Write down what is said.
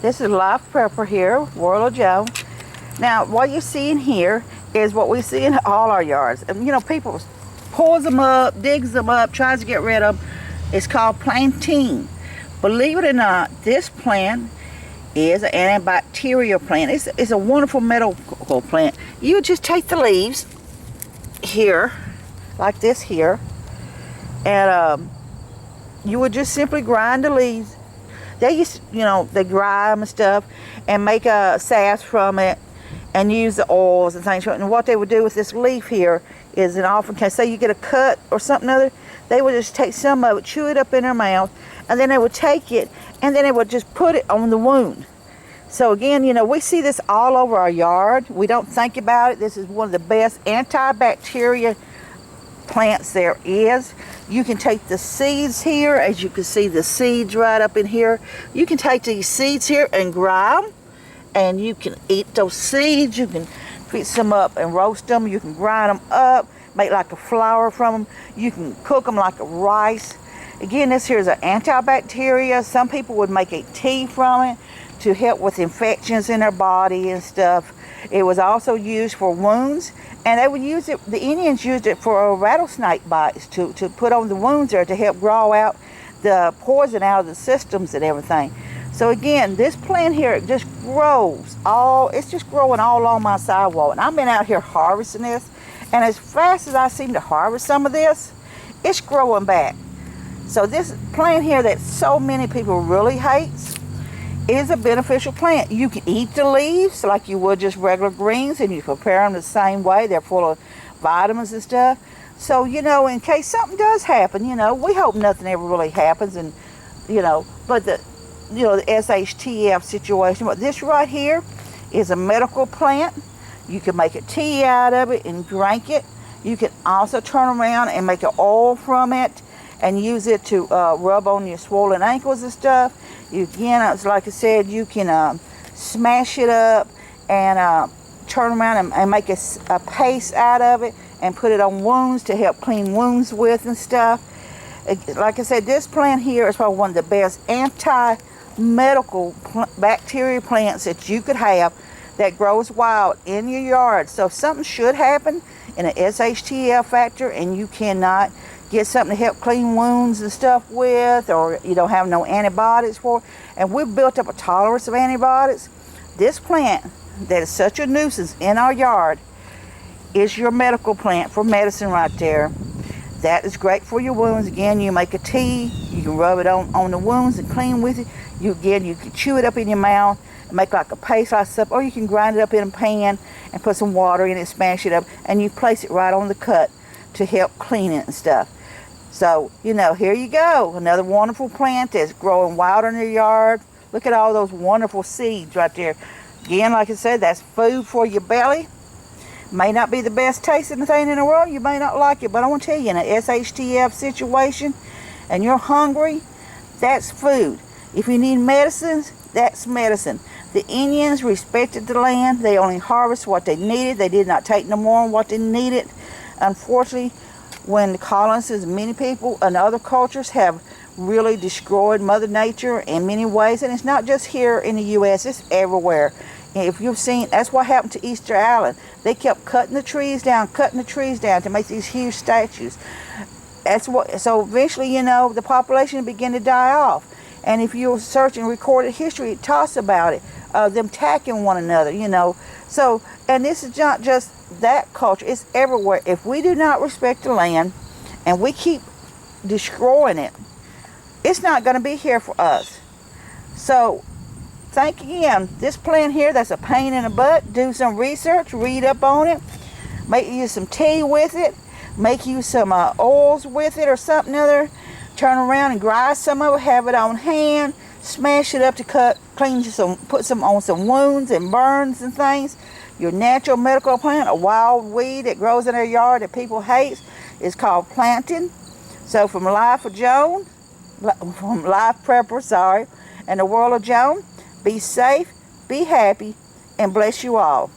This is live pepper here, World of Joe. Now, what you're seeing here is what we see in all our yards. And you know, people pulls them up, digs them up, tries to get rid of them. It's called plantain. Believe it or not, this plant is an antibacterial plant. It's a wonderful medical plant. You would just take the leaves here, like this here, and you would just simply grind the leaves. They used, you know, they grind them and stuff, and make a salve from it, and use the oils and things. And what they would do with this leaf here is, in often case, say you get a cut or something other, they would just take some of it, chew it up in their mouth, and then they would take it, and then they would just put it on the wound. So again, you know, we see this all over our yard. We don't think about it. This is one of the best antibacterial plants there is. You can take the seeds here, as you can see the seeds right up in here. You can take these seeds here and grind them, and you can eat those seeds. You can pick some up and roast them. You can grind them up, make like a flour from them. You can cook them like a rice. Again, this here is an antibacterial. Some people would make a tea from it to help with infections in their body and stuff. It was also used for wounds, and they would use it, the Indians used it for rattlesnake bites, to put on the wounds there to help draw out the poison out of the systems and everything. So again, this plant here, it just grows it's just growing all along my sidewalk. And I've been out here harvesting this, and as fast as I seem to harvest some of this, it's growing back. So this plant here that so many people really hate is a beneficial plant. You can eat the leaves like you would just regular greens, and you prepare them the same way. They're full of vitamins and stuff. So, you know, in case something does happen, you know, we hope nothing ever really happens, and, you know, but the shtf situation. But this right here is a medical plant. You can make a tea out of it and drink it. You can also turn around and make an oil from it and use it to rub on your swollen ankles and stuff. Again, like I said, you can smash it up and turn around and make a paste out of it and put it on wounds to help clean wounds with and stuff. Like I said, this plant here is probably one of the best anti-medical bacteria plants that you could have that grows wild in your yard. So if something should happen in an SHTF factor and you cannot get something to help clean wounds and stuff with, or you don't have no antibiotics for, and we've built up a tolerance of antibiotics, this plant that is such a nuisance in our yard is your medical plant for medicine right there. That is great for your wounds. Again, you make a tea, you can rub it on the wounds and clean with it. You can chew it up in your mouth and make like a paste like stuff, or you can grind it up in a pan and put some water in it, smash it up, and you place it right on the cut to help clean it and stuff. So, you know, here you go. Another wonderful plant that's growing wild in your yard. Look at all those wonderful seeds right there. Again, like I said, that's food for your belly. May not be the best tasting thing in the world. You may not like it, but I want to tell you, in an SHTF situation and you're hungry, that's food. If you need medicines, that's medicine. The Indians respected the land. They only harvested what they needed. They did not take no more than what they needed. Unfortunately, when the colonists, many people and other cultures have really destroyed Mother Nature in many ways, and it's not just here in the U.S., it's everywhere. If you've seen, that's what happened to Easter Island. They kept cutting the trees down to make these huge statues. So eventually, you know, the population began to die off. And if you're searching recorded history, it talks about it, them attacking one another, you know. So, and this is not just that culture, it's everywhere. If we do not respect the land and we keep destroying it, it's not going to be here for us. So, think again, this plant here that's a pain in the butt, do some research, read up on it, make you some tea with it, make you some oils with it or something other, turn around and grind some of it, have it on hand, smash it up to clean some, put some on some wounds and burns and things. Your natural medical plant, a wild weed that grows in their yard that people hate, is called plantain. So from Life Prepper, and the World of Joan, be safe, be happy, and bless you all.